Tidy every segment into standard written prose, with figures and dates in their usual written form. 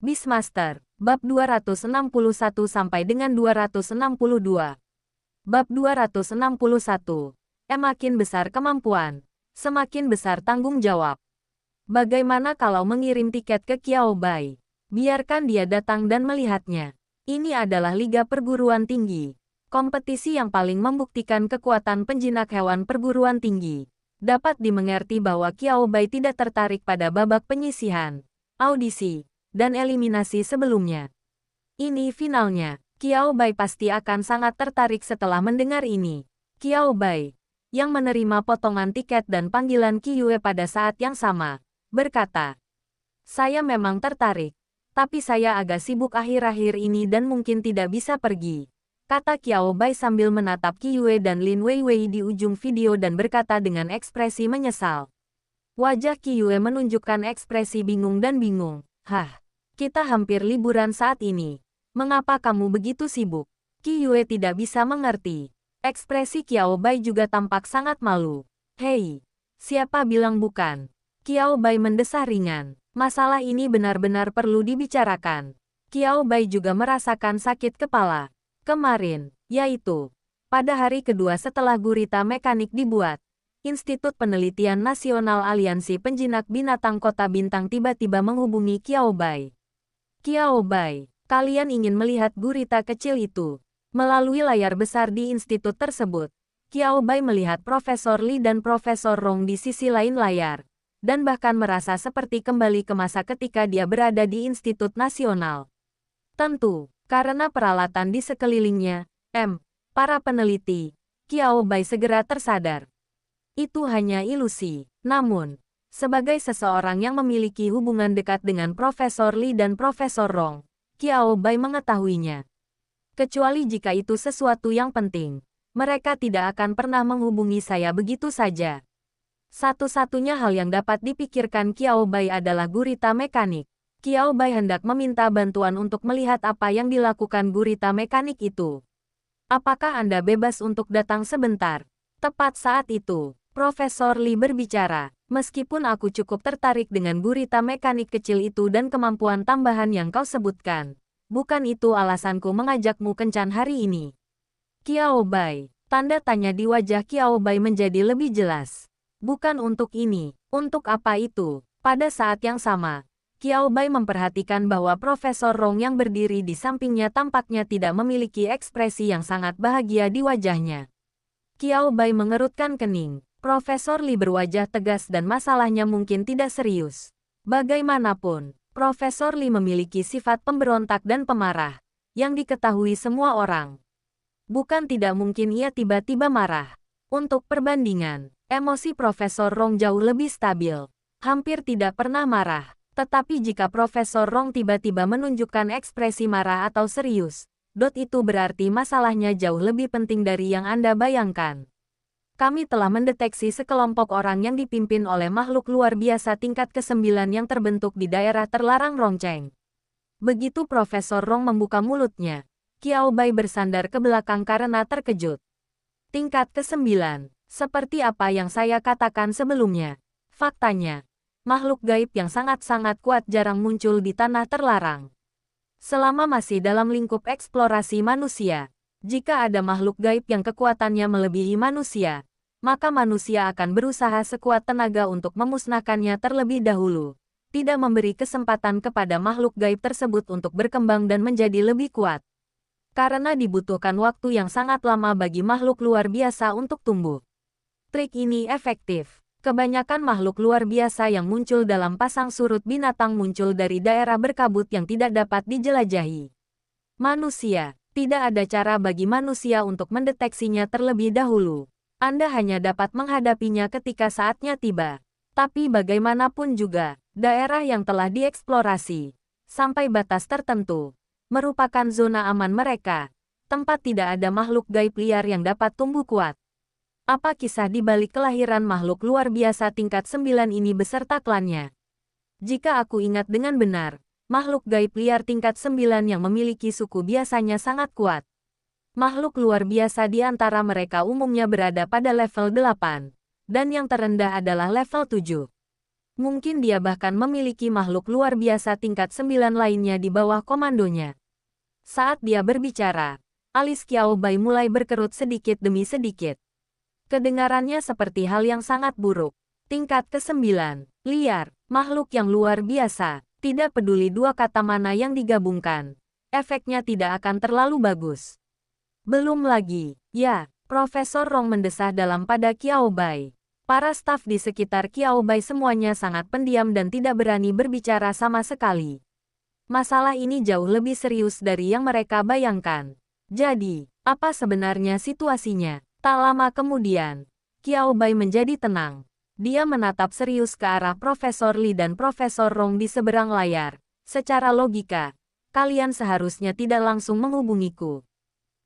Beastmaster, bab 261 sampai dengan 262. Bab 261. Makin besar kemampuan, semakin besar tanggung jawab. Bagaimana kalau mengirim tiket ke Qiao Bai? Biarkan dia datang dan melihatnya. Ini adalah liga perguruan tinggi. Kompetisi yang paling membuktikan kekuatan penjinak hewan perguruan tinggi. Dapat dimengerti bahwa Qiao Bai tidak tertarik pada babak penyisihan, audisi, dan eliminasi sebelumnya. Ini finalnya. Qiao Bai pasti akan sangat tertarik setelah mendengar ini. Qiao Bai, yang menerima potongan tiket dan panggilan Qiyue pada saat yang sama, berkata, "Saya memang tertarik, tapi saya agak sibuk akhir-akhir ini dan mungkin tidak bisa pergi," kata Qiao Bai sambil menatap Qiyue dan Lin Weiwei di ujung video dan berkata dengan ekspresi menyesal. Wajah Qiyue menunjukkan ekspresi bingung dan bingung. "Hah? Kita hampir liburan saat ini. Mengapa kamu begitu sibuk?" Qiyue tidak bisa mengerti. Ekspresi Qiao Bai juga tampak sangat malu. "Hei, siapa bilang bukan?" Qiao Bai mendesah ringan. Masalah ini benar-benar perlu dibicarakan. Qiao Bai juga merasakan sakit kepala. Kemarin, yaitu pada hari kedua setelah gurita mekanik dibuat, Institut Penelitian Nasional Aliansi Penjinak Binatang Kota Bintang tiba-tiba menghubungi Qiao Bai. "Qiao Bai, kalian ingin melihat gurita kecil itu?" Melalui layar besar di institut tersebut, Qiao Bai melihat Profesor Li dan Profesor Rong di sisi lain layar, dan bahkan merasa seperti kembali ke masa ketika dia berada di Institut Nasional. Tentu, karena peralatan di sekelilingnya, para peneliti, Qiao Bai segera tersadar. Itu hanya ilusi. Namun, sebagai seseorang yang memiliki hubungan dekat dengan Profesor Li dan Profesor Rong, Qiao Bai mengetahuinya. Kecuali jika itu sesuatu yang penting, mereka tidak akan pernah menghubungi saya begitu saja. Satu-satunya hal yang dapat dipikirkan Qiao Bai adalah gurita mekanik. Qiao Bai hendak meminta bantuan untuk melihat apa yang dilakukan gurita mekanik itu. "Apakah Anda bebas untuk datang sebentar?" Tepat saat itu, Profesor Li berbicara. "Meskipun aku cukup tertarik dengan gurita mekanik kecil itu dan kemampuan tambahan yang kau sebutkan, bukan itu alasanku mengajakmu kencan hari ini." Qiao Bai, tanda tanya di wajah Qiao Bai menjadi lebih jelas. "Bukan untuk ini, untuk apa itu?" Pada saat yang sama, Qiao Bai memperhatikan bahwa Profesor Rong yang berdiri di sampingnya tampaknya tidak memiliki ekspresi yang sangat bahagia di wajahnya. Qiao Bai mengerutkan kening. Profesor Li berwajah tegas dan masalahnya mungkin tidak serius. Bagaimanapun, Profesor Li memiliki sifat pemberontak dan pemarah, yang diketahui semua orang. Bukan tidak mungkin ia tiba-tiba marah. Untuk perbandingan, emosi Profesor Rong jauh lebih stabil. Hampir tidak pernah marah. Tetapi jika Profesor Rong tiba-tiba menunjukkan ekspresi marah atau serius, itu berarti masalahnya jauh lebih penting dari yang Anda bayangkan. "Kami telah mendeteksi sekelompok orang yang dipimpin oleh makhluk luar biasa tingkat ke-9 yang terbentuk di daerah terlarang Rongcheng." Begitu Profesor Rong membuka mulutnya, Qiao Bai bersandar ke belakang karena terkejut. "Tingkat ke-9, seperti apa yang saya katakan sebelumnya. Faktanya, makhluk gaib yang sangat-sangat kuat jarang muncul di tanah terlarang. Selama masih dalam lingkup eksplorasi manusia, jika ada makhluk gaib yang kekuatannya melebihi manusia, maka manusia akan berusaha sekuat tenaga untuk memusnahkannya terlebih dahulu, tidak memberi kesempatan kepada makhluk gaib tersebut untuk berkembang dan menjadi lebih kuat. Karena dibutuhkan waktu yang sangat lama bagi makhluk luar biasa untuk tumbuh. Trik ini efektif. Kebanyakan makhluk luar biasa yang muncul dalam pasang surut binatang muncul dari daerah berkabut yang tidak dapat dijelajahi. Manusia, tidak ada cara bagi manusia untuk mendeteksinya terlebih dahulu. Anda hanya dapat menghadapinya ketika saatnya tiba. Tapi bagaimanapun juga, daerah yang telah dieksplorasi, sampai batas tertentu, merupakan zona aman mereka. Tempat tidak ada makhluk gaib liar yang dapat tumbuh kuat. Apa kisah di balik kelahiran makhluk luar biasa tingkat 9 ini beserta klannya? Jika aku ingat dengan benar, makhluk gaib liar tingkat 9 yang memiliki suku biasanya sangat kuat. Makhluk luar biasa di antara mereka umumnya berada pada level 8, dan yang terendah adalah level 7. Mungkin dia bahkan memiliki makhluk luar biasa tingkat 9 lainnya di bawah komandonya. Saat dia berbicara, alis Qiao Bai mulai berkerut sedikit demi sedikit. Kedengarannya seperti hal yang sangat buruk. Tingkat ke-9, liar, makhluk yang luar biasa. Tidak peduli dua kata mana yang digabungkan, efeknya tidak akan terlalu bagus. Belum lagi, ya, Profesor Rong mendesah dalam pada Qiao Bai. Para staf di sekitar Qiao Bai semuanya sangat pendiam dan tidak berani berbicara sama sekali. Masalah ini jauh lebih serius dari yang mereka bayangkan. Jadi, apa sebenarnya situasinya? Tak lama kemudian, Qiao Bai menjadi tenang. Dia menatap serius ke arah Profesor Li dan Profesor Rong di seberang layar. Secara logika, kalian seharusnya tidak langsung menghubungiku.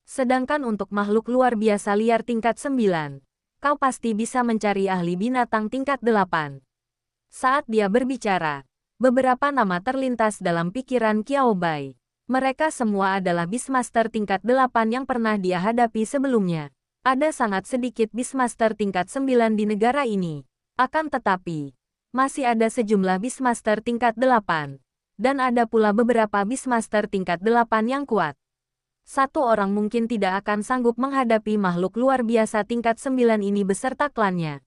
Sedangkan untuk makhluk luar biasa liar tingkat 9, kau pasti bisa mencari ahli binatang tingkat 8. Saat dia berbicara, beberapa nama terlintas dalam pikiran Qiao Bai. Mereka semua adalah Beastmaster tingkat 8 yang pernah dia hadapi sebelumnya. Ada sangat sedikit Beastmaster tingkat 9 di negara ini. Akan tetapi, masih ada sejumlah Beastmaster tingkat 8. Dan ada pula beberapa Beastmaster tingkat 8 yang kuat. Satu orang mungkin tidak akan sanggup menghadapi makhluk luar biasa tingkat 9 ini beserta klannya.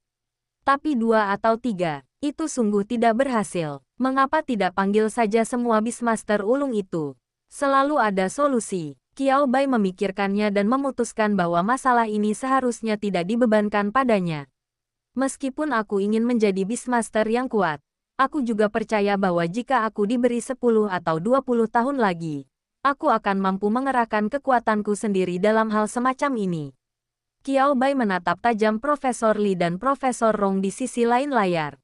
Tapi 2 atau 3, itu sungguh tidak berhasil. Mengapa tidak panggil saja semua Beastmaster ulung itu? Selalu ada solusi. Qiao Bai memikirkannya dan memutuskan bahwa masalah ini seharusnya tidak dibebankan padanya. Meskipun aku ingin menjadi Beastmaster yang kuat, aku juga percaya bahwa jika aku diberi 10 atau 20 tahun lagi, aku akan mampu mengerahkan kekuatanku sendiri dalam hal semacam ini. Qiao Bai menatap tajam Profesor Li dan Profesor Rong di sisi lain layar.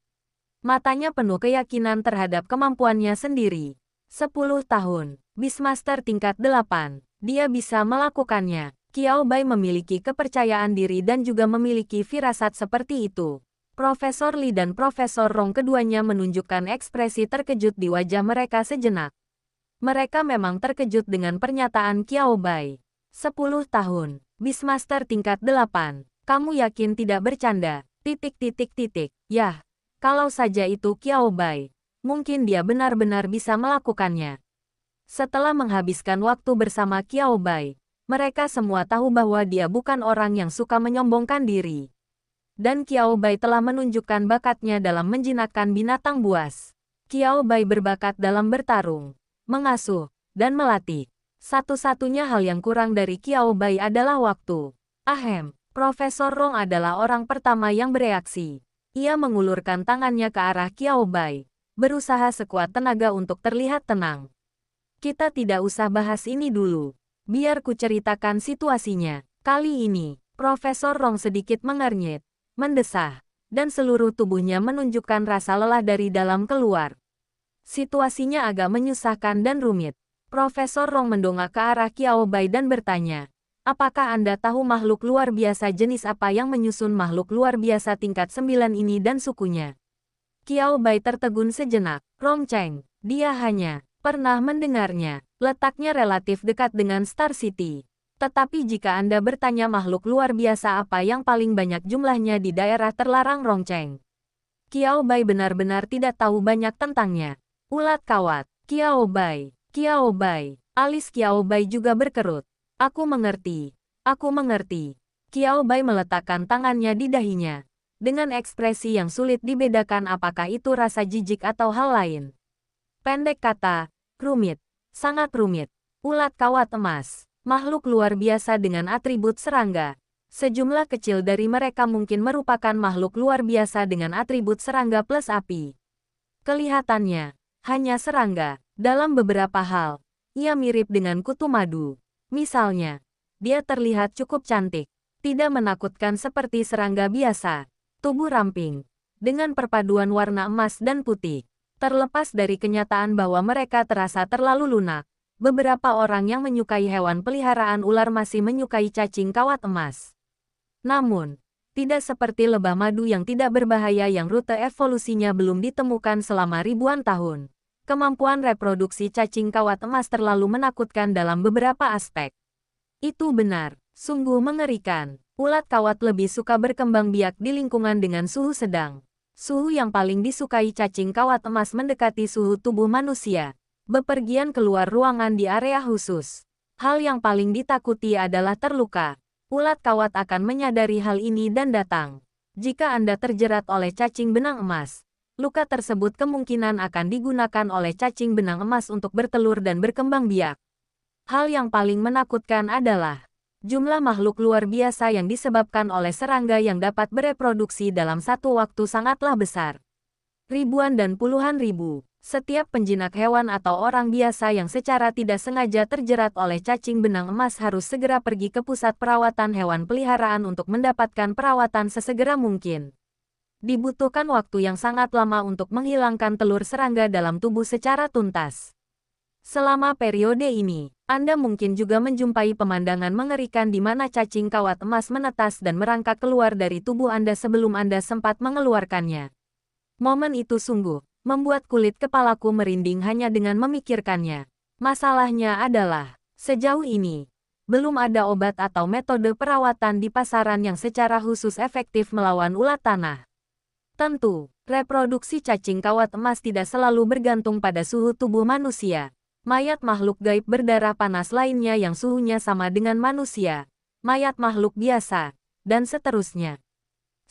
Matanya penuh keyakinan terhadap kemampuannya sendiri. 10 tahun, Beastmaster tingkat 8, dia bisa melakukannya. Qiao Bai memiliki kepercayaan diri dan juga memiliki firasat seperti itu. Profesor Li dan Profesor Rong keduanya menunjukkan ekspresi terkejut di wajah mereka sejenak. Mereka memang terkejut dengan pernyataan Qiao Bai. 10 tahun, Beastmaster tingkat 8. Kamu yakin tidak bercanda? Yah, kalau saja itu Qiao Bai, mungkin dia benar-benar bisa melakukannya. Setelah menghabiskan waktu bersama Qiao Bai, mereka semua tahu bahwa dia bukan orang yang suka menyombongkan diri. Dan Qiao Bai telah menunjukkan bakatnya dalam menjinakkan binatang buas. Qiao Bai berbakat dalam bertarung, mengasuh, dan melatih. Satu-satunya hal yang kurang dari Qiao Bai adalah waktu. Ahem, Profesor Rong adalah orang pertama yang bereaksi. Ia mengulurkan tangannya ke arah Qiao Bai, berusaha sekuat tenaga untuk terlihat tenang. Kita tidak usah bahas ini dulu. Biar ku ceritakan situasinya. Kali ini, Profesor Rong sedikit mengernyit, mendesah, dan seluruh tubuhnya menunjukkan rasa lelah dari dalam keluar. Situasinya agak menyusahkan dan rumit. Profesor Rong mendongak ke arah Qiao Bai dan bertanya, apakah Anda tahu makhluk luar biasa jenis apa yang menyusun makhluk luar biasa tingkat 9 ini dan sukunya? Qiao Bai tertegun sejenak. Rong Cheng, dia hanya pernah mendengarnya. Letaknya relatif dekat dengan Star City. Tetapi jika Anda bertanya makhluk luar biasa apa yang paling banyak jumlahnya di daerah terlarang Rong Cheng, Qiao Bai benar-benar tidak tahu banyak tentangnya. Ulat kawat, Qiao Bai, alis Qiao Bai juga berkerut. Aku mengerti. Qiao Bai meletakkan tangannya di dahinya, dengan ekspresi yang sulit dibedakan apakah itu rasa jijik atau hal lain. Pendek kata, rumit. Sangat rumit. Ulat kawat emas, makhluk luar biasa dengan atribut serangga. Sejumlah kecil dari mereka mungkin merupakan makhluk luar biasa dengan atribut serangga plus api. Kelihatannya, hanya serangga. Dalam beberapa hal, ia mirip dengan kutu madu. Misalnya, dia terlihat cukup cantik. Tidak menakutkan seperti serangga biasa. Tubuh ramping, dengan perpaduan warna emas dan putih. Terlepas dari kenyataan bahwa mereka terasa terlalu lunak, beberapa orang yang menyukai hewan peliharaan ular masih menyukai cacing kawat emas. Namun, tidak seperti lebah madu yang tidak berbahaya yang rute evolusinya belum ditemukan selama ribuan tahun. Kemampuan reproduksi cacing kawat emas terlalu menakutkan dalam beberapa aspek. Itu benar, sungguh mengerikan. Ulat kawat lebih suka berkembang biak di lingkungan dengan suhu sedang. Suhu yang paling disukai cacing kawat emas mendekati suhu tubuh manusia. Bepergian keluar ruangan di area khusus. Hal yang paling ditakuti adalah terluka. Ulat kawat akan menyadari hal ini dan datang. Jika Anda terjerat oleh cacing benang emas, luka tersebut kemungkinan akan digunakan oleh cacing benang emas untuk bertelur dan berkembang biak. Hal yang paling menakutkan adalah jumlah makhluk luar biasa yang disebabkan oleh serangga yang dapat bereproduksi dalam satu waktu sangatlah besar. Ribuan dan puluhan ribu. Setiap penjinak hewan atau orang biasa yang secara tidak sengaja terjerat oleh cacing benang emas harus segera pergi ke pusat perawatan hewan peliharaan untuk mendapatkan perawatan sesegera mungkin. Dibutuhkan waktu yang sangat lama untuk menghilangkan telur serangga dalam tubuh secara tuntas. Selama periode ini, Anda mungkin juga menjumpai pemandangan mengerikan di mana cacing kawat emas menetas dan merangkak keluar dari tubuh Anda sebelum Anda sempat mengeluarkannya. Momen itu sungguh membuat kulit kepalaku merinding hanya dengan memikirkannya. Masalahnya adalah, sejauh ini, belum ada obat atau metode perawatan di pasaran yang secara khusus efektif melawan ulat tanah. Tentu, reproduksi cacing kawat emas tidak selalu bergantung pada suhu tubuh manusia. Mayat makhluk gaib berdarah panas lainnya yang suhunya sama dengan manusia, mayat makhluk biasa, dan seterusnya.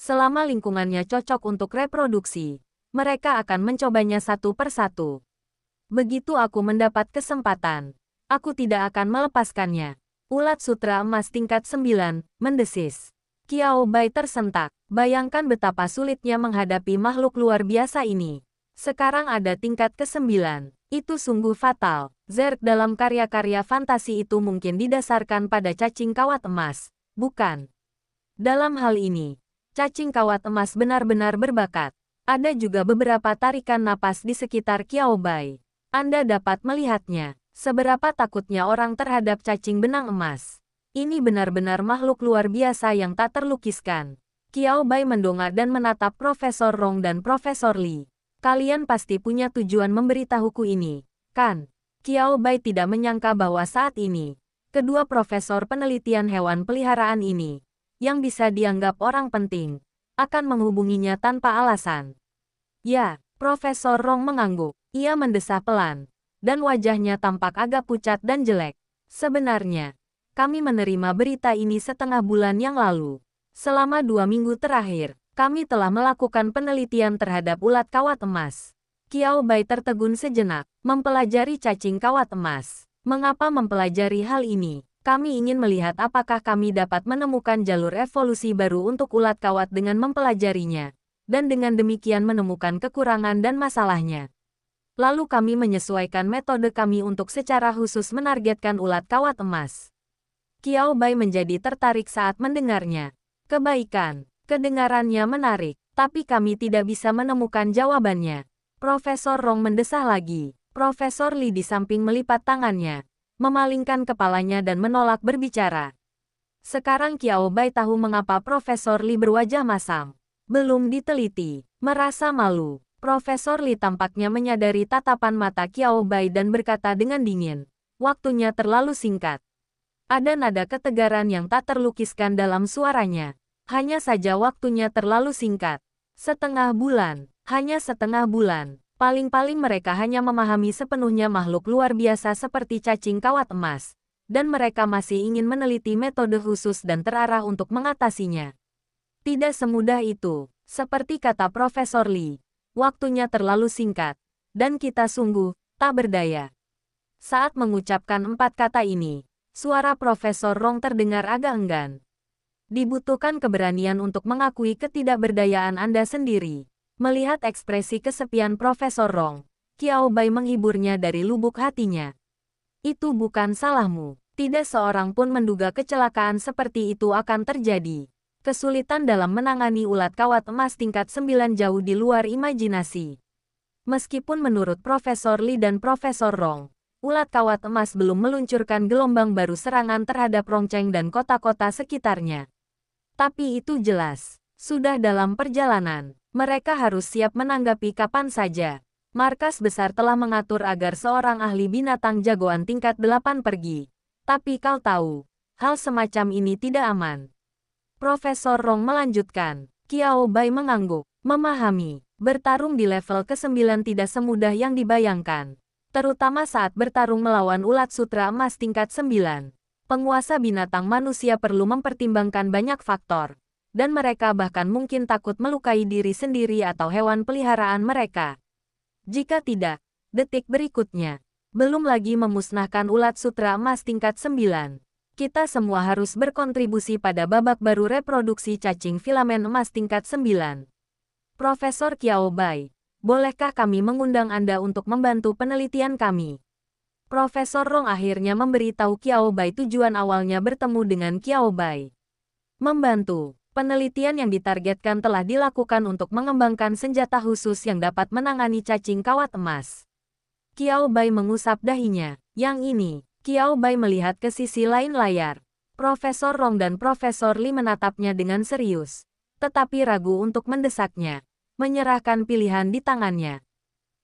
Selama lingkungannya cocok untuk reproduksi, mereka akan mencobanya satu persatu. Begitu aku mendapat kesempatan, aku tidak akan melepaskannya. Ulat sutra emas tingkat 9, mendesis. Qiao Bai tersentak. Bayangkan betapa sulitnya menghadapi makhluk luar biasa ini. Sekarang ada tingkat ke-9. Itu sungguh fatal. Zerg dalam karya-karya fantasi itu mungkin didasarkan pada cacing kawat emas, bukan? Dalam hal ini, cacing kawat emas benar-benar berbakat. Ada juga beberapa tarikan napas di sekitar Qiao Bai. Anda dapat melihatnya, seberapa takutnya orang terhadap cacing benang emas. Ini benar-benar makhluk luar biasa yang tak terlukiskan. Qiao Bai mendongak dan menatap Profesor Rong dan Profesor Li. Kalian pasti punya tujuan memberitahuku ini, kan? Qiao Bai tidak menyangka bahwa saat ini, kedua profesor penelitian hewan peliharaan ini, yang bisa dianggap orang penting, akan menghubunginya tanpa alasan. Ya, Profesor Rong mengangguk. Ia mendesah pelan, dan wajahnya tampak agak pucat dan jelek. Sebenarnya, kami menerima berita ini setengah bulan yang lalu. Selama 2 minggu terakhir, kami telah melakukan penelitian terhadap ulat kawat emas. Qiao Bai tertegun sejenak, mempelajari cacing kawat emas. Mengapa mempelajari hal ini? Kami ingin melihat apakah kami dapat menemukan jalur evolusi baru untuk ulat kawat dengan mempelajarinya, dan dengan demikian menemukan kekurangan dan masalahnya. Lalu kami menyesuaikan metode kami untuk secara khusus menargetkan ulat kawat emas. Qiao Bai menjadi tertarik saat mendengarnya. Kebaikan, kedengarannya menarik, tapi kami tidak bisa menemukan jawabannya. Profesor Rong mendesah lagi. Profesor Li di samping melipat tangannya, memalingkan kepalanya dan menolak berbicara. Sekarang Qiao Bai tahu mengapa Profesor Li berwajah masam. Belum diteliti. Merasa malu, Profesor Li tampaknya menyadari tatapan mata Qiao Bai dan berkata dengan dingin, "Waktunya terlalu singkat." Ada nada ketegaran yang tak terlukiskan dalam suaranya. Hanya saja waktunya terlalu singkat. Setengah bulan, hanya setengah bulan. Paling-paling mereka hanya memahami sepenuhnya makhluk luar biasa seperti cacing kawat emas, dan mereka masih ingin meneliti metode khusus dan terarah untuk mengatasinya. Tidak semudah itu, seperti kata Profesor Li. Waktunya terlalu singkat, dan kita sungguh tak berdaya. Saat mengucapkan 4 kata ini, suara Profesor Rong terdengar agak enggan. Dibutuhkan keberanian untuk mengakui ketidakberdayaan Anda sendiri. Melihat ekspresi kesepian Profesor Rong, Qiao Bai menghiburnya dari lubuk hatinya. Itu bukan salahmu. Tidak seorang pun menduga kecelakaan seperti itu akan terjadi. Kesulitan dalam menangani ulat kawat emas tingkat 9 jauh di luar imajinasi. Meskipun menurut Profesor Li dan Profesor Rong, ulat kawat emas belum meluncurkan gelombang baru serangan terhadap Rongcheng dan kota-kota sekitarnya. Tapi itu jelas, sudah dalam perjalanan. Mereka harus siap menanggapi kapan saja. Markas besar telah mengatur agar seorang ahli binatang jagoan tingkat 8 pergi. Tapi kau tahu, hal semacam ini tidak aman. Profesor Rong melanjutkan. Qiao Bai mengangguk. Memahami, bertarung di level ke-9 tidak semudah yang dibayangkan. Terutama saat bertarung melawan ulat sutra emas tingkat 9. Penguasa binatang manusia perlu mempertimbangkan banyak faktor. Dan mereka bahkan mungkin takut melukai diri sendiri atau hewan peliharaan mereka. Jika tidak, detik berikutnya, belum lagi memusnahkan ulat sutra emas tingkat 9. Kita semua harus berkontribusi pada babak baru reproduksi cacing filamen emas tingkat 9. Profesor Qiao Bai, bolehkah kami mengundang Anda untuk membantu penelitian kami? Profesor Rong akhirnya memberitahu Qiao Bai tujuan awalnya bertemu dengan Qiao Bai. Membantu, penelitian yang ditargetkan telah dilakukan untuk mengembangkan senjata khusus yang dapat menangani cacing kawat emas. Qiao Bai mengusap dahinya. Yang ini, Qiao Bai melihat ke sisi lain layar. Profesor Rong dan Profesor Li menatapnya dengan serius, tetapi ragu untuk mendesaknya, menyerahkan pilihan di tangannya.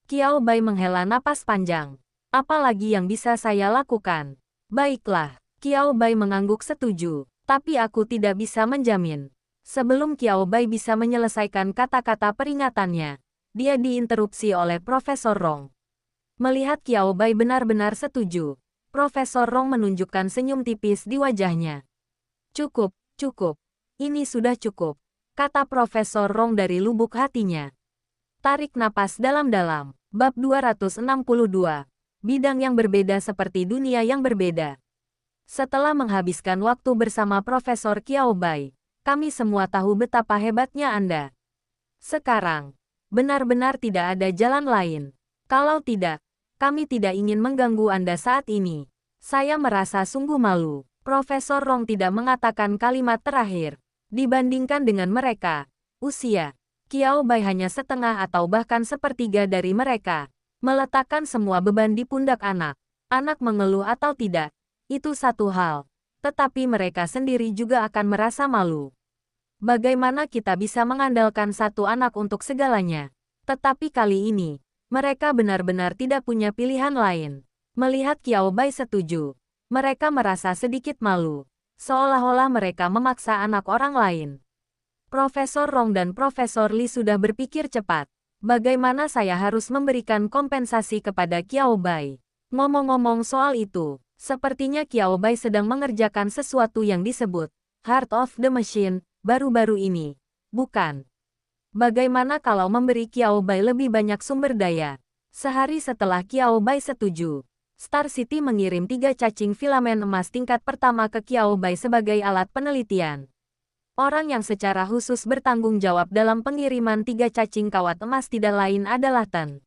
Qiao Bai menghela napas panjang. Apalagi yang bisa saya lakukan? Baiklah, Qiao Bai mengangguk setuju, tapi aku tidak bisa menjamin. Sebelum Qiao Bai bisa menyelesaikan kata-kata peringatannya, dia diinterupsi oleh Profesor Rong. Melihat Qiao Bai benar-benar setuju, Profesor Rong menunjukkan senyum tipis di wajahnya. Cukup, cukup. Ini sudah cukup, kata Profesor Rong dari lubuk hatinya. Tarik napas dalam-dalam. Bab 262. Bidang yang berbeda seperti dunia yang berbeda. Setelah menghabiskan waktu bersama Profesor Qiao Bai, kami semua tahu betapa hebatnya Anda. Sekarang, benar-benar tidak ada jalan lain. Kalau tidak, kami tidak ingin mengganggu Anda saat ini. Saya merasa sungguh malu. Profesor Rong tidak mengatakan kalimat terakhir. Dibandingkan dengan mereka, usia Qiao Bai hanya setengah atau bahkan sepertiga dari mereka. Meletakkan semua beban di pundak anak. Anak mengeluh atau tidak, itu satu hal. Tetapi mereka sendiri juga akan merasa malu. Bagaimana kita bisa mengandalkan satu anak untuk segalanya? Tetapi kali ini, mereka benar-benar tidak punya pilihan lain. Melihat Qiao Bai setuju, mereka merasa sedikit malu. Seolah-olah mereka memaksa anak orang lain. Profesor Rong dan Profesor Li sudah berpikir cepat. Bagaimana saya harus memberikan kompensasi kepada Qiao Bai? Ngomong-ngomong soal itu, sepertinya Qiao Bai sedang mengerjakan sesuatu yang disebut Heart of the Machine baru-baru ini, bukan? Bagaimana kalau memberi Qiao Bai lebih banyak sumber daya? Sehari setelah Qiao Bai setuju, Star City mengirim 3 cacing filamen emas tingkat pertama ke Qiao Bai sebagai alat penelitian. Orang yang secara khusus bertanggung jawab dalam pengiriman 3 cacing kawat emas tidak lain adalah Tan.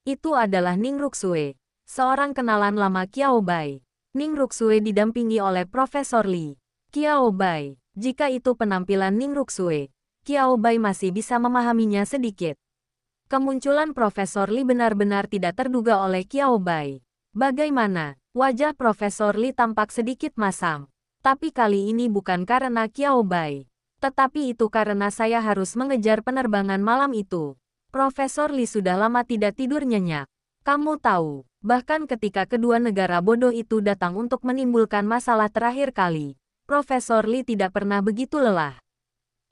Itu adalah Ning Ruxue, seorang kenalan lama Qiao Bai. Ning Ruxue didampingi oleh Profesor Li. Qiao Bai, jika itu penampilan Ning Ruxue, Qiao Bai masih bisa memahaminya sedikit. Kemunculan Profesor Li benar-benar tidak terduga oleh Qiao Bai. Bagaimana? Wajah Profesor Li tampak sedikit masam. Tapi kali ini bukan karena Qiao Bai. Tetapi itu karena saya harus mengejar penerbangan malam itu. Profesor Li sudah lama tidak tidur nyenyak. Kamu tahu, bahkan ketika kedua negara bodoh itu datang untuk menimbulkan masalah terakhir kali, Profesor Li tidak pernah begitu lelah.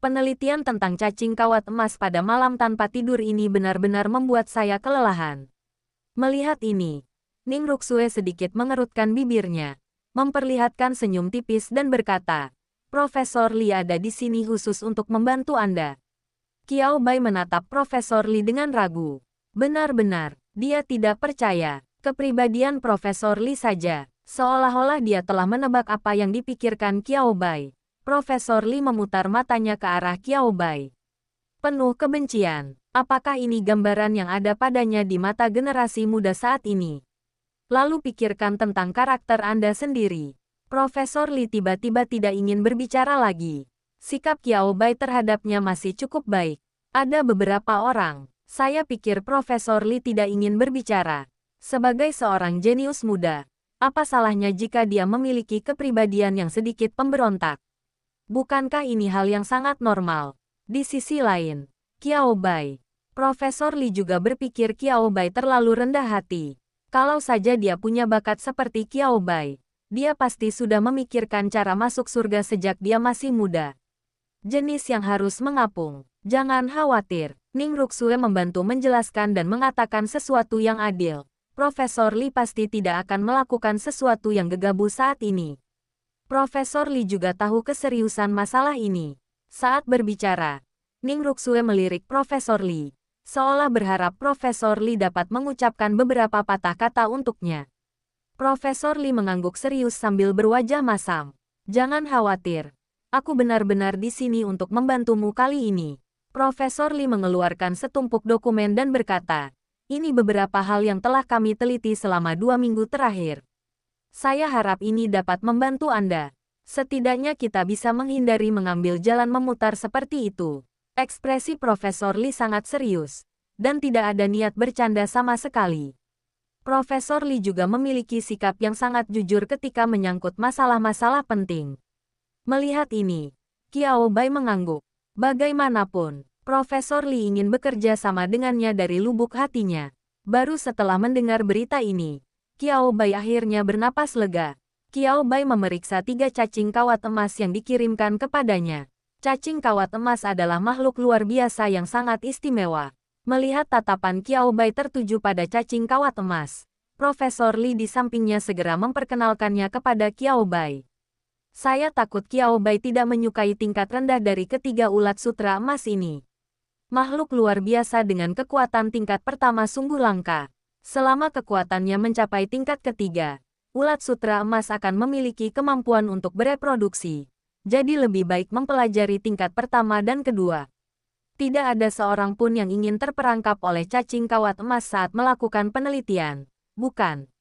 Penelitian tentang cacing kawat emas pada malam tanpa tidur ini benar-benar membuat saya kelelahan. Melihat ini, Ning Ruxue sedikit mengerutkan bibirnya, memperlihatkan senyum tipis dan berkata, Profesor Li ada di sini khusus untuk membantu Anda. Qiao Bai menatap Profesor Li dengan ragu. Benar-benar, dia tidak percaya. Kepribadian Profesor Li saja, seolah-olah dia telah menebak apa yang dipikirkan Qiao Bai. Profesor Li memutar matanya ke arah Qiao Bai. Penuh kebencian, apakah ini gambaran yang ada padanya di mata generasi muda saat ini? Lalu pikirkan tentang karakter Anda sendiri. Profesor Li tiba-tiba tidak ingin berbicara lagi. Sikap Qiao Bai terhadapnya masih cukup baik. Ada beberapa orang. Saya pikir Profesor Li tidak ingin berbicara. Sebagai seorang jenius muda, apa salahnya jika dia memiliki kepribadian yang sedikit pemberontak? Bukankah ini hal yang sangat normal? Di sisi lain, Qiao Bai. Profesor Li juga berpikir Qiao Bai terlalu rendah hati. Kalau saja dia punya bakat seperti Qiao Bai, dia pasti sudah memikirkan cara masuk surga sejak dia masih muda. Jenis yang harus mengapung. Jangan khawatir, Ning Ruxue membantu menjelaskan dan mengatakan sesuatu yang adil. Profesor Li pasti tidak akan melakukan sesuatu yang gegabah saat ini. Profesor Li juga tahu keseriusan masalah ini. Saat berbicara, Ning Ruxue melirik Profesor Li, seolah berharap Profesor Li dapat mengucapkan beberapa patah kata untuknya. Profesor Li mengangguk serius sambil berwajah masam. Jangan khawatir, aku benar-benar di sini untuk membantumu kali ini. Profesor Li mengeluarkan setumpuk dokumen dan berkata, ini beberapa hal yang telah kami teliti selama 2 minggu terakhir. Saya harap ini dapat membantu Anda. Setidaknya kita bisa menghindari mengambil jalan memutar seperti itu. Ekspresi Profesor Li sangat serius, dan tidak ada niat bercanda sama sekali. Profesor Li juga memiliki sikap yang sangat jujur ketika menyangkut masalah-masalah penting. Melihat ini, Qiao Bai mengangguk. Bagaimanapun, Profesor Li ingin bekerja sama dengannya dari lubuk hatinya. Baru setelah mendengar berita ini, Qiao Bai akhirnya bernapas lega. Qiao Bai memeriksa 3 cacing kawat emas yang dikirimkan kepadanya. Cacing kawat emas adalah makhluk luar biasa yang sangat istimewa. Melihat tatapan Qiao Bai tertuju pada cacing kawat emas, Profesor Li di sampingnya segera memperkenalkannya kepada Qiao Bai. Saya takut Qiao Bai tidak menyukai tingkat rendah dari ketiga ulat sutra emas ini. Makhluk luar biasa dengan kekuatan tingkat pertama sungguh langka. Selama kekuatannya mencapai tingkat ketiga, ulat sutra emas akan memiliki kemampuan untuk bereproduksi. Jadi lebih baik mempelajari tingkat pertama dan kedua. Tidak ada seorang pun yang ingin terperangkap oleh cacing kawat emas saat melakukan penelitian, bukan?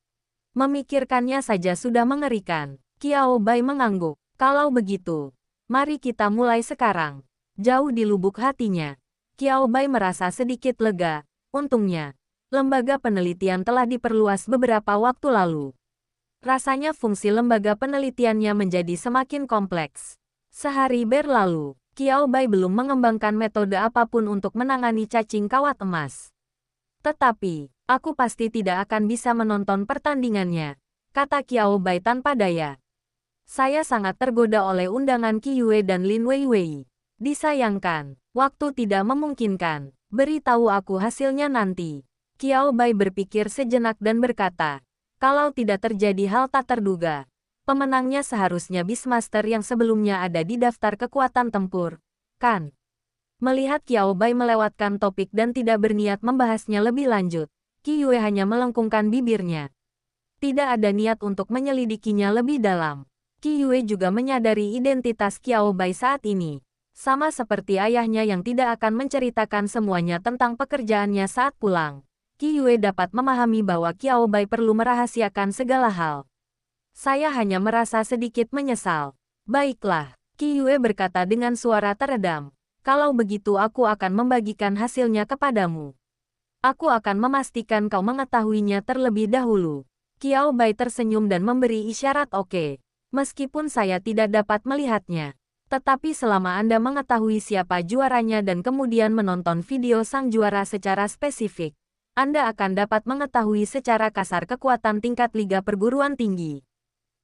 Memikirkannya saja sudah mengerikan. Qiao Bai mengangguk. Kalau begitu, mari kita mulai sekarang. Jauh di lubuk hatinya, Qiao Bai merasa sedikit lega. Untungnya, lembaga penelitian telah diperluas beberapa waktu lalu. Rasanya fungsi lembaga penelitiannya menjadi semakin kompleks. Sehari berlalu, Qiao Bai belum mengembangkan metode apapun untuk menangani cacing kawat emas. Tetapi, aku pasti tidak akan bisa menonton pertandingannya, kata Qiao Bai tanpa daya. Saya sangat tergoda oleh undangan Qi Yue dan Lin Weiwei. Disayangkan, waktu tidak memungkinkan. Beritahu aku hasilnya nanti. Qiao Bai berpikir sejenak dan berkata, kalau tidak terjadi hal tak terduga, pemenangnya seharusnya Beastmaster yang sebelumnya ada di daftar kekuatan tempur, kan? Melihat Qiao Bai melewatkan topik dan tidak berniat membahasnya lebih lanjut, Qi Yue hanya melengkungkan bibirnya. Tidak ada niat untuk menyelidikinya lebih dalam. Qi Yue juga menyadari identitas Qiao Bai saat ini. Sama seperti ayahnya yang tidak akan menceritakan semuanya tentang pekerjaannya saat pulang. Qi Yue dapat memahami bahwa Qiao Bai perlu merahasiakan segala hal. Saya hanya merasa sedikit menyesal. Baiklah, Qi Yue berkata dengan suara teredam. Kalau begitu aku akan membagikan hasilnya kepadamu. Aku akan memastikan kau mengetahuinya terlebih dahulu. Qiao Bai tersenyum dan memberi isyarat oke. Meskipun saya tidak dapat melihatnya. Tetapi selama Anda mengetahui siapa juaranya dan kemudian menonton video sang juara secara spesifik, Anda akan dapat mengetahui secara kasar kekuatan tingkat Liga Perguruan Tinggi.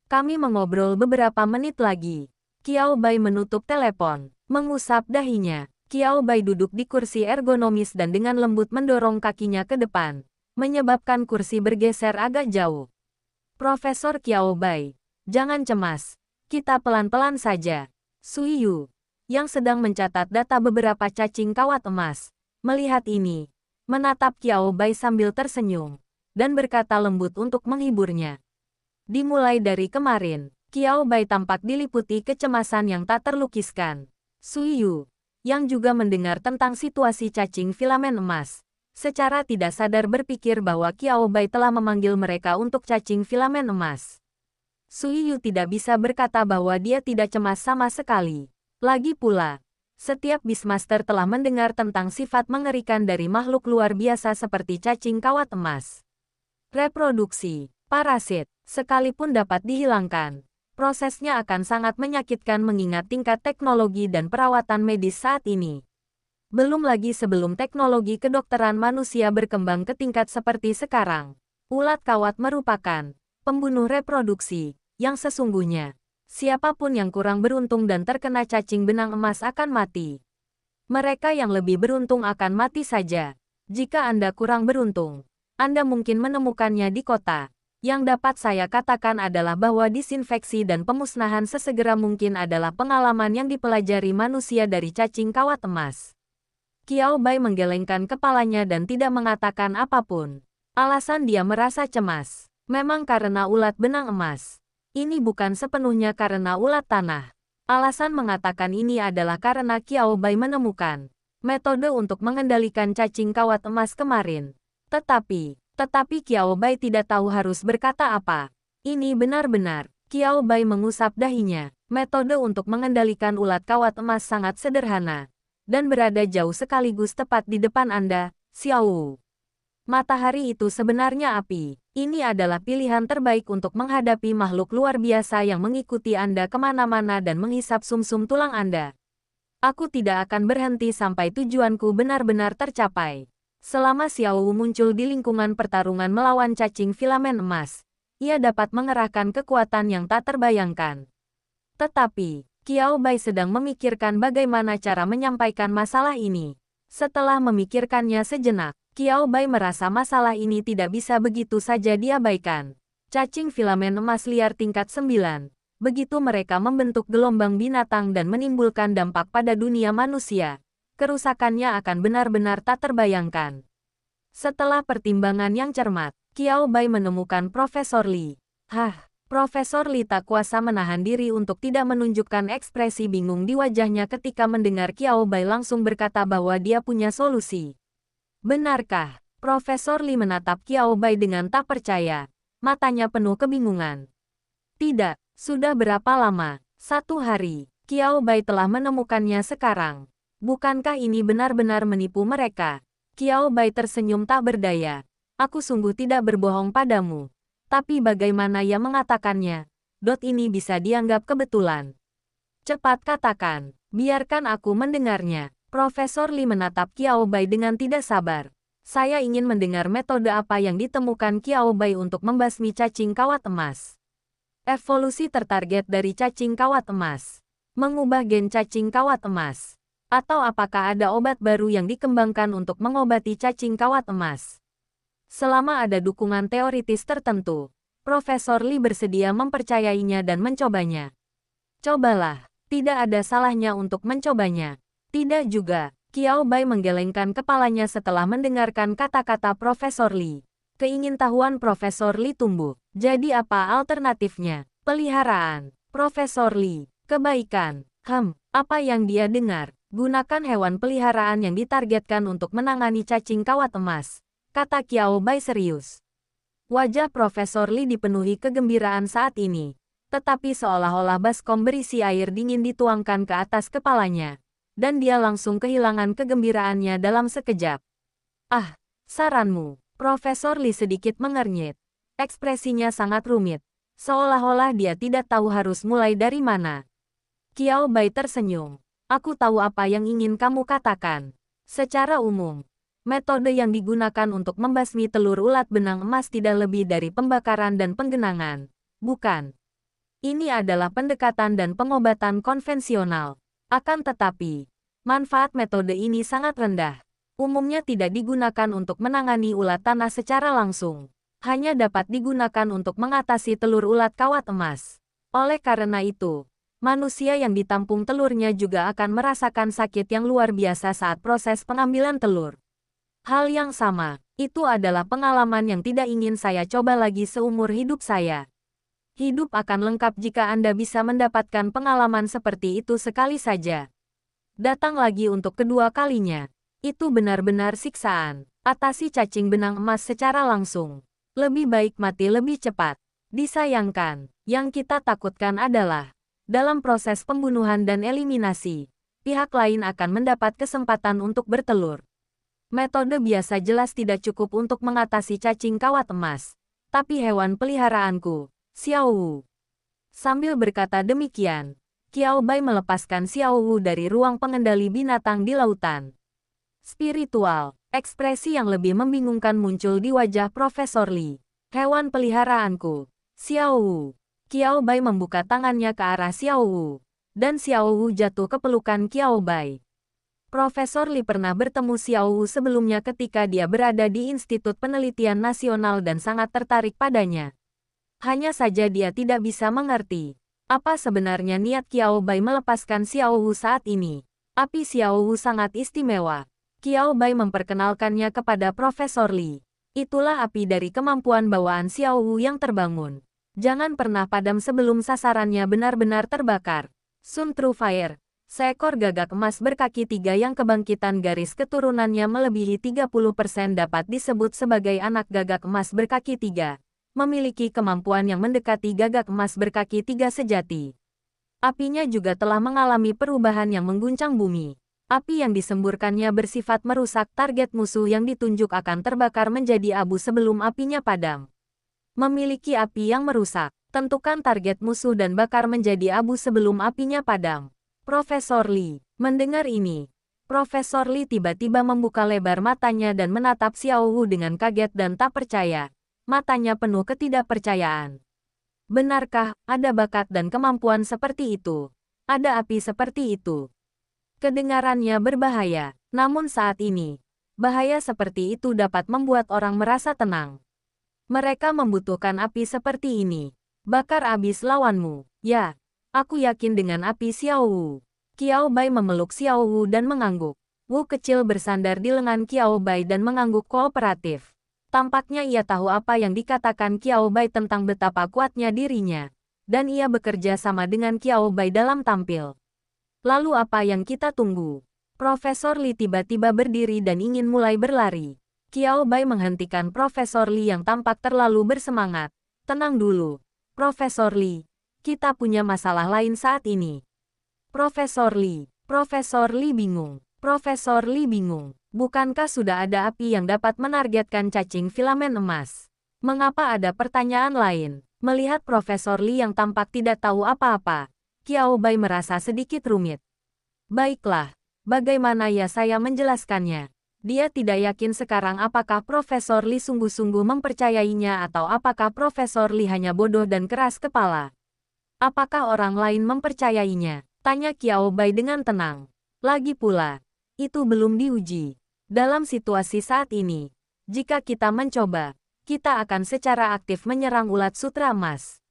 Kami mengobrol beberapa menit lagi. Qiao Bai menutup telepon, mengusap dahinya. Qiao Bai duduk di kursi ergonomis dan dengan lembut mendorong kakinya ke depan, menyebabkan kursi bergeser agak jauh. Profesor Qiao Bai, jangan cemas, kita pelan-pelan saja. Sui Yu, yang sedang mencatat data beberapa cacing kawat emas, melihat ini, menatap Qiao Bai sambil tersenyum, dan berkata lembut untuk menghiburnya. Dimulai dari kemarin, Qiao Bai tampak diliputi kecemasan yang tak terlukiskan. Sui Yu, yang juga mendengar tentang situasi cacing filamen emas, secara tidak sadar berpikir bahwa Qiao Bai telah memanggil mereka untuk cacing filamen emas. Sui Yu tidak bisa berkata bahwa dia tidak cemas sama sekali. Lagi pula, setiap Beastmaster telah mendengar tentang sifat mengerikan dari makhluk luar biasa seperti cacing kawat emas. Reproduksi, parasit, sekalipun dapat dihilangkan, prosesnya akan sangat menyakitkan mengingat tingkat teknologi dan perawatan medis saat ini. Belum lagi sebelum teknologi kedokteran manusia berkembang ke tingkat seperti sekarang. Ulat kawat merupakan pembunuh reproduksi yang sesungguhnya. Siapapun yang kurang beruntung dan terkena cacing benang emas akan mati. Mereka yang lebih beruntung akan mati saja. Jika Anda kurang beruntung, Anda mungkin menemukannya di kota. Yang dapat saya katakan adalah bahwa disinfeksi dan pemusnahan sesegera mungkin adalah pengalaman yang dipelajari manusia dari cacing kawat emas. Qiao Bai menggelengkan kepalanya dan tidak mengatakan apapun. Alasan dia merasa cemas, memang karena ulat benang emas. Ini bukan sepenuhnya karena ulat tanah. Alasan mengatakan ini adalah karena Qiao Bai menemukan metode untuk mengendalikan cacing kawat emas kemarin. Tetapi Qiao Bai tidak tahu harus berkata apa. Ini benar-benar. Qiao Bai mengusap dahinya. Metode untuk mengendalikan ulat kawat emas sangat sederhana dan berada jauh sekaligus tepat di depan Anda, Xiao Wu. Matahari itu sebenarnya api. Ini adalah pilihan terbaik untuk menghadapi makhluk luar biasa yang mengikuti Anda kemana-mana dan menghisap sumsum tulang Anda. Aku tidak akan berhenti sampai tujuanku benar-benar tercapai. Selama Xiao Wu muncul di lingkungan pertarungan melawan cacing filamen emas, ia dapat mengerahkan kekuatan yang tak terbayangkan. Tetapi, Qiao Bai sedang memikirkan bagaimana cara menyampaikan masalah ini. Setelah memikirkannya sejenak, Qiao Bai merasa masalah ini tidak bisa begitu saja diabaikan. Cacing filamen emas liar tingkat 9. Begitu mereka membentuk gelombang binatang dan menimbulkan dampak pada dunia manusia, kerusakannya akan benar-benar tak terbayangkan. Setelah pertimbangan yang cermat, Qiao Bai menemukan Profesor Li. Profesor Li tak kuasa menahan diri untuk tidak menunjukkan ekspresi bingung di wajahnya ketika mendengar Qiao Bai langsung berkata bahwa dia punya solusi. Benarkah? Profesor Li menatap Qiao Bai dengan tak percaya. Matanya penuh kebingungan. Tidak, sudah berapa lama? 1 hari. Qiao Bai telah menemukannya sekarang. Bukankah ini benar-benar menipu mereka? Qiao Bai tersenyum tak berdaya. Aku sungguh tidak berbohong padamu. Tapi bagaimana ia mengatakannya? Ini bisa dianggap kebetulan. Cepat katakan, biarkan aku mendengarnya. Profesor Li menatap Qiao Bai dengan tidak sabar. Saya ingin mendengar metode apa yang ditemukan Qiao Bai untuk membasmi cacing kawat emas. Evolusi tertarget dari cacing kawat emas. Mengubah gen cacing kawat emas. Atau apakah ada obat baru yang dikembangkan untuk mengobati cacing kawat emas? Selama ada dukungan teoritis tertentu, Profesor Li bersedia mempercayainya dan mencobanya. Cobalah, tidak ada salahnya untuk mencobanya. Tidak juga, Qiao Bai menggelengkan kepalanya setelah mendengarkan kata-kata Profesor Li. Keingintahuan Profesor Li tumbuh. Jadi apa alternatifnya? Peliharaan. Profesor Li, kebaikan. Apa yang dia dengar? Gunakan hewan peliharaan yang ditargetkan untuk menangani cacing kawat emas, kata Qiao Bai serius. Wajah Profesor Li dipenuhi kegembiraan saat ini, tetapi seolah-olah baskom berisi air dingin dituangkan ke atas kepalanya, dan dia langsung kehilangan kegembiraannya dalam sekejap. Saranmu. Profesor Li sedikit mengernyit. Ekspresinya sangat rumit, seolah-olah dia tidak tahu harus mulai dari mana. Qiao Bai tersenyum. Aku tahu apa yang ingin kamu katakan. Secara umum, metode yang digunakan untuk membasmi telur ulat benang emas tidak lebih dari pembakaran dan penggenangan, bukan? Ini adalah pendekatan dan pengobatan konvensional. Akan tetapi, manfaat metode ini sangat rendah. Umumnya tidak digunakan untuk menangani ulat tanah secara langsung. Hanya dapat digunakan untuk mengatasi telur ulat kawat emas. Oleh karena itu, manusia yang ditampung telurnya juga akan merasakan sakit yang luar biasa saat proses pengambilan telur. Hal yang sama, itu adalah pengalaman yang tidak ingin saya coba lagi seumur hidup saya. Hidup akan lengkap jika Anda bisa mendapatkan pengalaman seperti itu sekali saja. Datang lagi untuk kedua kalinya. Itu benar-benar siksaan. Atasi cacing benang emas secara langsung. Lebih baik mati lebih cepat. Disayangkan, yang kita takutkan adalah dalam proses pembunuhan dan eliminasi, pihak lain akan mendapat kesempatan untuk bertelur. Metode biasa jelas tidak cukup untuk mengatasi cacing kawat emas. Tapi hewan peliharaanku, Xiao Wu. Sambil berkata demikian, Qiao Bai melepaskan Xiao Wu dari ruang pengendali binatang di lautan. Spiritual, ekspresi yang lebih membingungkan muncul di wajah Profesor Li. Hewan peliharaanku, Xiao Wu. Qiao Bai membuka tangannya ke arah Xiao Wu, dan Xiao Wu jatuh ke pelukan Qiao Bai. Profesor Li pernah bertemu Xiao Wu sebelumnya ketika dia berada di Institut Penelitian Nasional dan sangat tertarik padanya. Hanya saja dia tidak bisa mengerti apa sebenarnya niat Qiao Bai melepaskan Xiao Wu saat ini. Api Xiao Wu sangat istimewa. Qiao Bai memperkenalkannya kepada Profesor Li. Itulah api dari kemampuan bawaan Xiao Wu yang terbangun. Jangan pernah padam sebelum sasarannya benar-benar terbakar. Sun True Fire. Seekor gagak emas berkaki 3 yang kebangkitan garis keturunannya melebihi 30% dapat disebut sebagai anak gagak emas berkaki 3. Memiliki kemampuan yang mendekati gagak emas berkaki 3 sejati. Apinya juga telah mengalami perubahan yang mengguncang bumi. Api yang disemburkannya bersifat merusak, target musuh yang ditunjuk akan terbakar menjadi abu sebelum apinya padam. Memiliki api yang merusak, tentukan target musuh dan bakar menjadi abu sebelum apinya padam. Profesor Li, mendengar ini, Profesor Li tiba-tiba membuka lebar matanya dan menatap Xiao Wu dengan kaget dan tak percaya. Matanya penuh ketidakpercayaan. Benarkah ada bakat dan kemampuan seperti itu? Ada api seperti itu? Kedengarannya berbahaya, namun saat ini, bahaya seperti itu dapat membuat orang merasa tenang. Mereka membutuhkan api seperti ini. Bakar habis lawanmu, ya. Aku yakin dengan api Xiao Wu. Qiao Bai memeluk Xiao Wu dan mengangguk. Wu kecil bersandar di lengan Qiao Bai dan mengangguk kooperatif. Tampaknya ia tahu apa yang dikatakan Qiao Bai tentang betapa kuatnya dirinya. Dan ia bekerja sama dengan Qiao Bai dalam tampil. Lalu apa yang kita tunggu? Profesor Li tiba-tiba berdiri dan ingin mulai berlari. Qiao Bai menghentikan Profesor Li yang tampak terlalu bersemangat. Tenang dulu, Profesor Li. Kita punya masalah lain saat ini. Profesor Li bingung. Profesor Li bingung. Bukankah sudah ada api yang dapat menargetkan cacing filamen emas? Mengapa ada pertanyaan lain? Melihat Profesor Li yang tampak tidak tahu apa-apa, Qiao Bai merasa sedikit rumit. Baiklah, bagaimana ya saya menjelaskannya? Dia tidak yakin sekarang apakah Profesor Li sungguh-sungguh mempercayainya atau apakah Profesor Li hanya bodoh dan keras kepala. Apakah orang lain mempercayainya? Tanya Qiao Bai dengan tenang. Lagi pula, itu belum diuji. Dalam situasi saat ini, jika kita mencoba, kita akan secara aktif menyerang ulat sutra emas.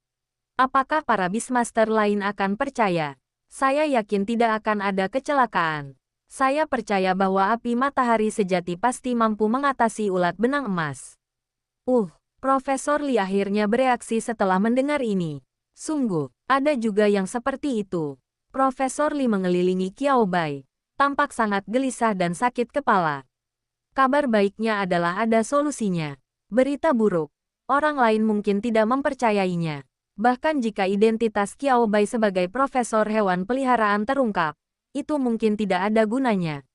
Apakah para Beastmaster lain akan percaya? Saya yakin tidak akan ada kecelakaan. Saya percaya bahwa api matahari sejati pasti mampu mengatasi ulat benang emas. Profesor Li akhirnya bereaksi setelah mendengar ini. Sungguh, ada juga yang seperti itu. Profesor Li mengelilingi Qiao Bai, tampak sangat gelisah dan sakit kepala. Kabar baiknya adalah ada solusinya. Berita buruk, orang lain mungkin tidak mempercayainya. Bahkan jika identitas Qiao Bai sebagai profesor hewan peliharaan terungkap, itu mungkin tidak ada gunanya.